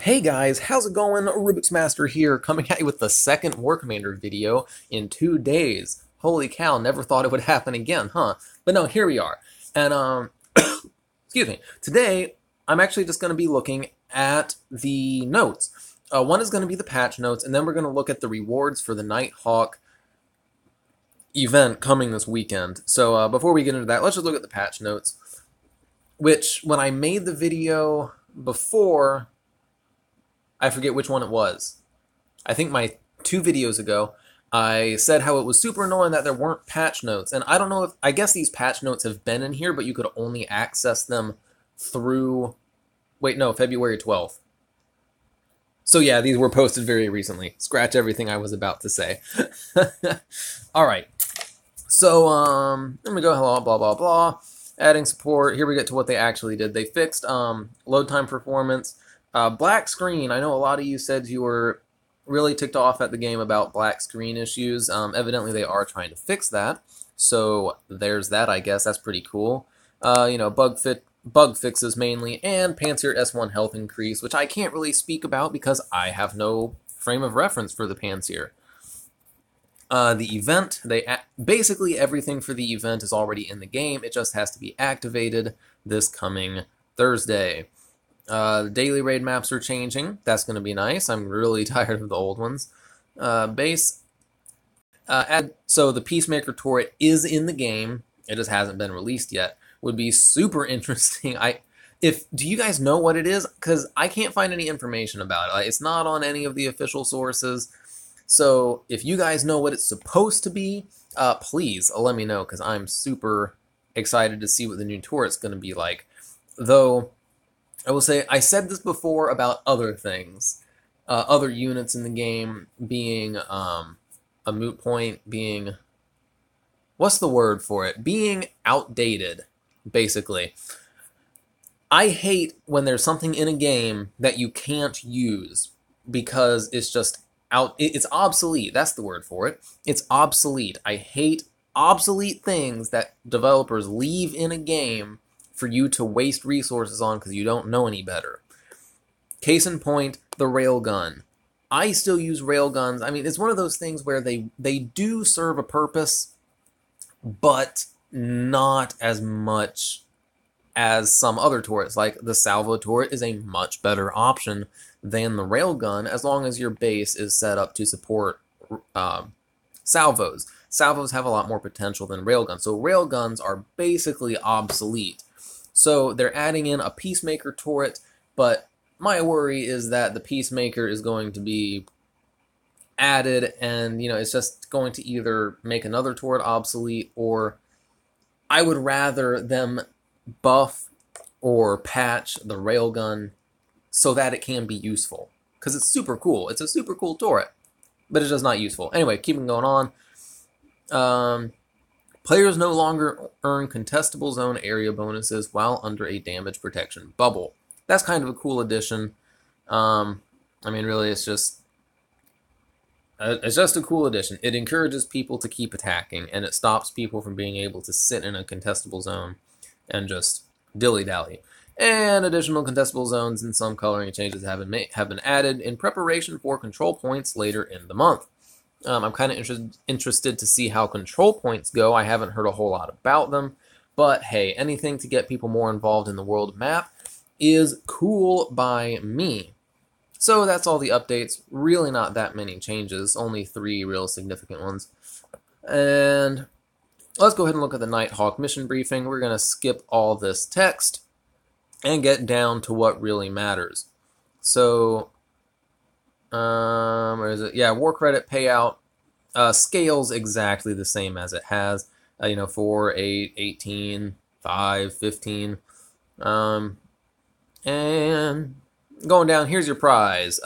Hey guys, how's it going? Rubik's Master here, coming at you with the second War Commander video in 2 days. Holy cow, never thought it would happen again, huh? But no, here we are. And, excuse me. Today, I'm actually just going to be looking at the notes. One is going to be the patch notes, and then we're going to look at the rewards for the Nighthawk event coming this weekend. So before we get into that, let's just look at the patch notes, which, when I made the video before, I forget which one it was. I think my 2 videos ago, I said how it was super annoying that there weren't patch notes. And I don't know if, I guess these patch notes have been in here, but you could only access them through, wait, no, February 12th. So yeah, these were posted very recently. Scratch everything I was about to say. All right. So, let me go, hello, blah, blah, blah. Adding support. Here we get to what they actually did. They fixed load time performance. Black screen. I know a lot of you said you were really ticked off at the game about black screen issues. Evidently, they are trying to fix that. So there's that, I guess. That's pretty cool. Bug fixes mainly, and Panseer S1 health increase, which I can't really speak about because I have no frame of reference for the Panseer. The event, basically everything for the event is already in the game. It just has to be activated this coming Thursday. The daily raid maps are changing. That's going to be nice. I'm really tired of the old ones. So the Peacemaker turret is in the game. It just hasn't been released yet. Would be super interesting. Do you guys know what it is? Because I can't find any information about it. It's not on any of the official sources. So if you guys know what it's supposed to be, please let me know, because I'm super excited to see what the new turret's going to be like. Though, I will say, I said this before about other things. Other units in the game being a moot point, being... what's the word for it? Being outdated, basically. I hate when there's something in a game that you can't use because it's just it's obsolete. That's the word for it. It's obsolete. I hate obsolete things that developers leave in a game for you to waste resources on because you don't know any better. Case in point, the railgun. I still use railguns. I mean, it's one of those things where they do serve a purpose, but not as much as some other turrets. Like the salvo turret is a much better option than the railgun, as long as your base is set up to support salvos. Salvos have a lot more potential than railguns, so railguns are basically obsolete. So they're adding in a Peacemaker turret, but my worry is that the Peacemaker is going to be added, and it's just going to either make another turret obsolete, or I would rather them buff or patch the railgun so that it can be useful, because it's super cool. It's a super cool turret, but it's just not useful. Anyway, keeping going on. Players no longer earn contestable zone area bonuses while under a damage protection bubble. That's kind of a cool addition. I mean, really, it's just a cool addition. It encourages people to keep attacking, and it stops people from being able to sit in a contestable zone and just dilly-dally. And additional contestable zones and some coloring changes have been added in preparation for control points later in the month. I'm kind of interested to see how control points go. I haven't heard a whole lot about them, but hey, anything to get people more involved in the world map is cool by me. So that's all the updates. Really not that many changes, only 3 real significant ones. And let's go ahead and look at the Nighthawk mission briefing. We're going to skip all this text and get down to what really matters. So, where is it? Yeah, war credit payout scales exactly the same as it has. 4, 8, 18, 5, 15. And going down, here's your prize.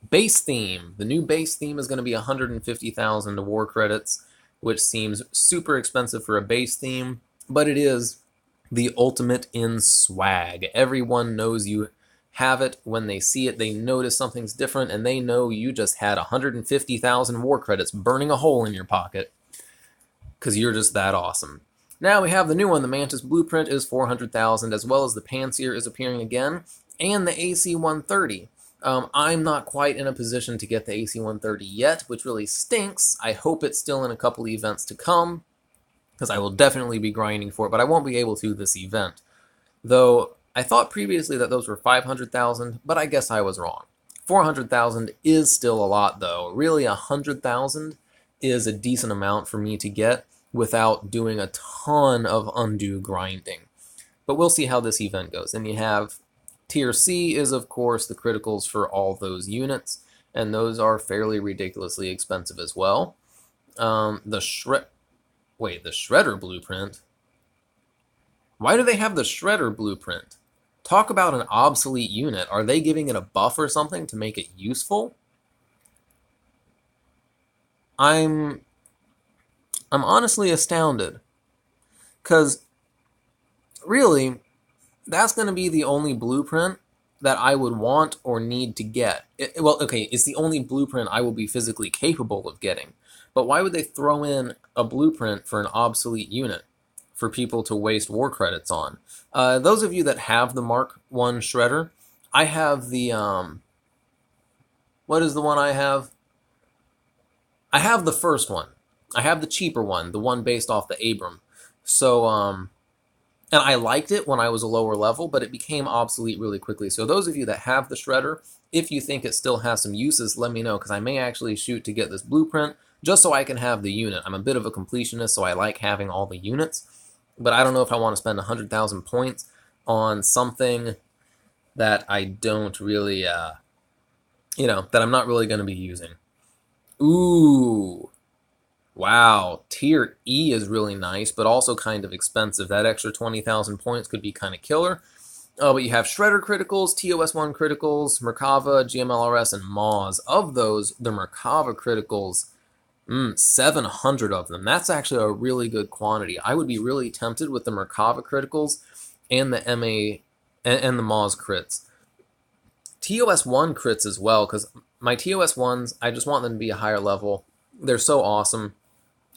Base theme. The new base theme is going to be 150,000 war credits, which seems super expensive for a base theme, but it is the ultimate in swag. Everyone knows you have it. When they see it, they notice something's different, and they know you just had 150,000 war credits burning a hole in your pocket because you're just that awesome. Now we have the new one. The Mantis blueprint is 400,000, as well as the Panseer is appearing again, and the AC-130. I'm not quite in a position to get the AC-130 yet, which really stinks. I hope it's still in a couple of events to come, because I will definitely be grinding for it, but I won't be able to this event. Though, I thought previously that those were 500,000, but I guess I was wrong. 400,000 is still a lot, though. Really, 100,000 is a decent amount for me to get without doing a ton of undue grinding. But we'll see how this event goes. And you have Tier C is, of course, the criticals for all those units, and those are fairly ridiculously expensive as well. The Shredder blueprint? Why do they have the Shredder blueprint? Talk about an obsolete unit. Are they giving it a buff or something to make it useful? I'm honestly astounded. Because, really, that's going to be the only blueprint that I would want or need to get. It's the only blueprint I will be physically capable of getting. But why would they throw in a blueprint for an obsolete unit for people to waste war credits on? Those of you that have the Mark I Shredder, I have the, what is the one I have? I have the first one. I have the cheaper one, the one based off the Abram. So, and I liked it when I was a lower level, but it became obsolete really quickly. So those of you that have the Shredder, if you think it still has some uses, let me know, because I may actually shoot to get this blueprint, just so I can have the unit. I'm a bit of a completionist, so I like having all the units, but I don't know if I want to spend 100,000 points on something that I don't really, that I'm not really going to be using. Ooh. Wow, Tier E is really nice, but also kind of expensive. That extra 20,000 points could be kind of killer. But you have Shredder criticals, TOS1 criticals, Merkava, GMLRS, and Moz. Of those, the Merkava criticals, 700 of them. That's actually a really good quantity. I would be really tempted with the Merkava criticals and the MA and the Moz crits. TOS1 crits as well, because my TOS1s, I just want them to be a higher level. They're so awesome.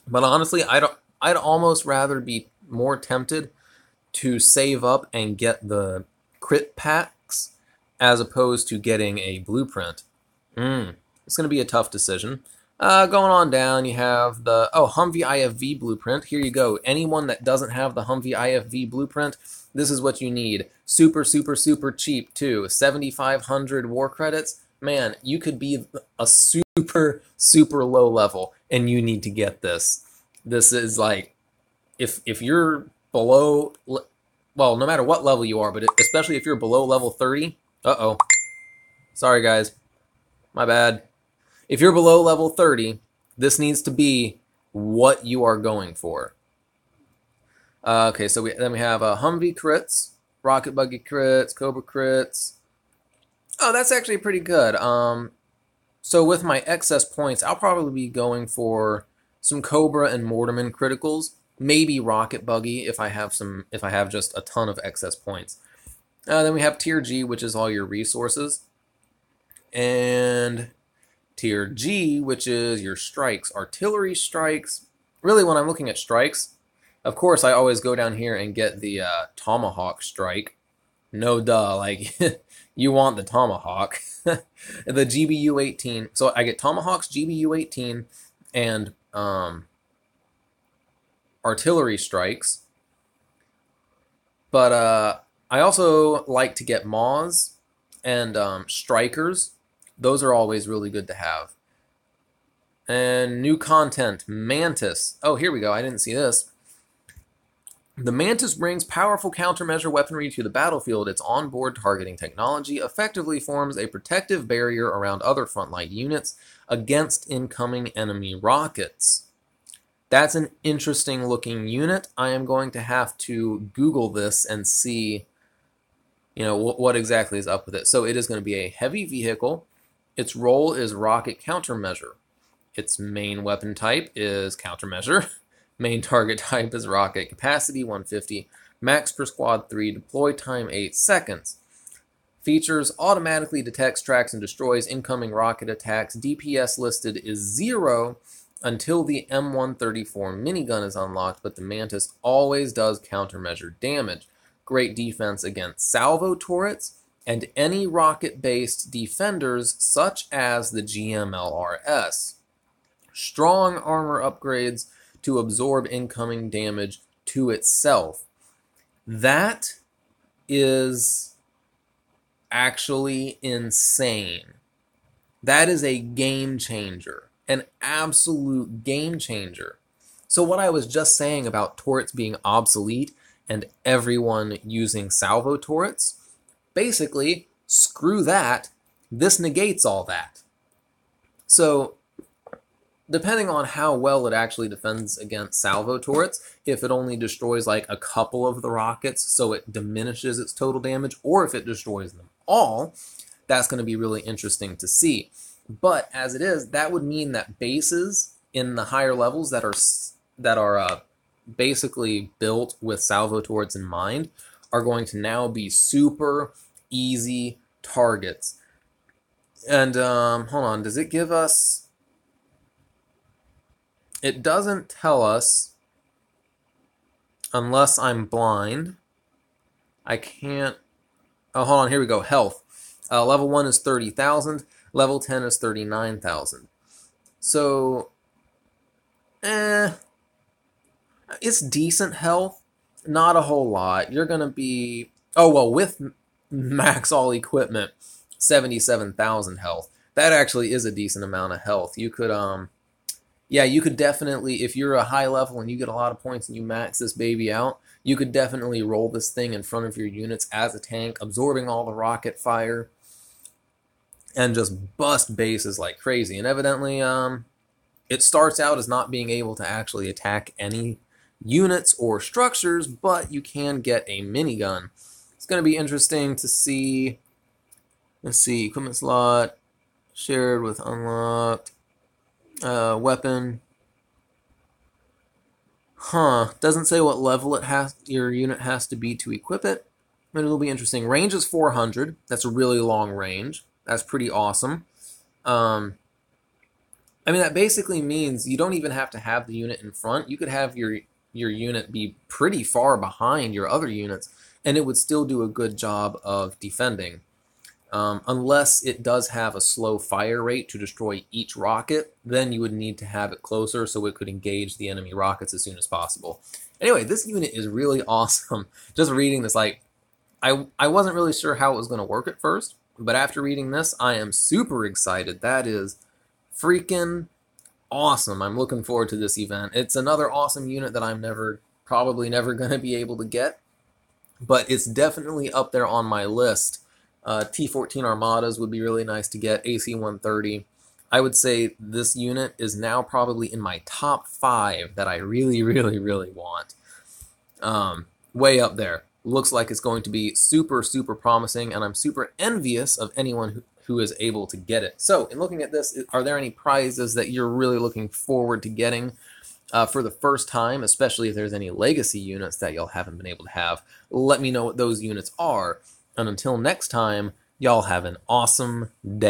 But honestly, I'd almost rather be more tempted to save up and get the crit packs as opposed to getting a blueprint. It's going to be a tough decision. Going on down, you have the Humvee IFV blueprint. Here you go. Anyone that doesn't have the Humvee IFV blueprint, this is what you need. Super, super, super cheap, too. 7,500 war credits. Man, you could be a super, super low level, and you need to get this. This is like, if you're below, well, no matter what level you are, but especially if you're below level 30, sorry guys, my bad. If you're below level 30, this needs to be what you are going for. Okay, so then we have Humvee crits, Rocket Buggy crits, Cobra crits. Oh, that's actually pretty good. So with my excess points, I'll probably be going for some Cobra and Mortarman criticals, maybe Rocket Buggy if I have just a ton of excess points. Then we have Tier G, which is all your resources, and Tier G, which is your strikes, artillery strikes. Really, when I'm looking at strikes, of course, I always go down here and get the Tomahawk strike. No duh, like, you want the Tomahawk. The GBU-18. So I get Tomahawks, GBU-18, and artillery strikes. But I also like to get Moz and strikers. Those are always really good to have. And new content, Mantis. Oh, here we go. I didn't see this. The Mantis brings powerful countermeasure weaponry to the battlefield. Its onboard targeting technology effectively forms a protective barrier around other frontline units against incoming enemy rockets. That's an interesting looking unit. I am going to have to Google this and see, what exactly is up with it. So it is going to be a heavy vehicle. Its role is rocket countermeasure. Its main weapon type is countermeasure. Main target type is rocket. Capacity 150. Max per squad 3. Deploy time 8 seconds. Features: automatically detects, tracks, and destroys incoming rocket attacks. DPS listed is 0 until the M134 minigun is unlocked, but the Mantis always does countermeasure damage. Great defense against salvo turrets. and any rocket-based defenders such as the GMLRS. Strong armor upgrades to absorb incoming damage to itself. That is actually insane. That is a game changer, an absolute game changer. So what I was just saying about turrets being obsolete and everyone using salvo turrets, basically, screw that. This negates all that. So depending on how well it actually defends against salvo turrets, if it only destroys like a couple of the rockets, so it diminishes its total damage, or if it destroys them all, that's going to be really interesting to see. But as it is, that would mean that bases in the higher levels that are basically built with salvo turrets in mind are going to now be super easy targets. And hold on, does it give us? It doesn't tell us, unless I'm blind. I can't. Oh, hold on. Here we go. Health. Level 1 is 30,000. Level 10 is 39,000. So, it's decent health. Not a whole lot. You're going to be... Oh, well, with max all equipment, 77,000 health. That actually is a decent amount of health. You could, yeah, you could definitely, if you're a high level and you get a lot of points and you max this baby out, you could definitely roll this thing in front of your units as a tank, absorbing all the rocket fire, and just bust bases like crazy. And evidently, it starts out as not being able to actually attack any units or structures, but you can get a minigun. It's going to be interesting to see. Let's see, equipment slot, shared with unlocked. Weapon. Doesn't say what level your unit has to be to equip it, but it'll be interesting. Range is 400. That's a really long range. That's pretty awesome. I mean, that basically means you don't even have to have the unit in front. You could have your unit be pretty far behind your other units, and it would still do a good job of defending. Unless it does have a slow fire rate to destroy each rocket, then you would need to have it closer so it could engage the enemy rockets as soon as possible. Anyway, this unit is really awesome. Just reading this, like, I wasn't really sure how it was going to work at first, but after reading this, I am super excited. That is freaking awesome. I'm looking forward to this event. It's another awesome unit that I'm probably never going to be able to get, but it's definitely up there on my list. T-14 Armadas would be really nice to get, AC-130. I would say this unit is now probably in my top 5 that I really, really, really want. Way up there. Looks like it's going to be super, super promising, and I'm super envious of anyone who is able to get it. So, in looking at this, are there any prizes that you're really looking forward to getting for the first time, especially if there's any legacy units that y'all haven't been able to have? Let me know what those units are. And until next time, y'all have an awesome day.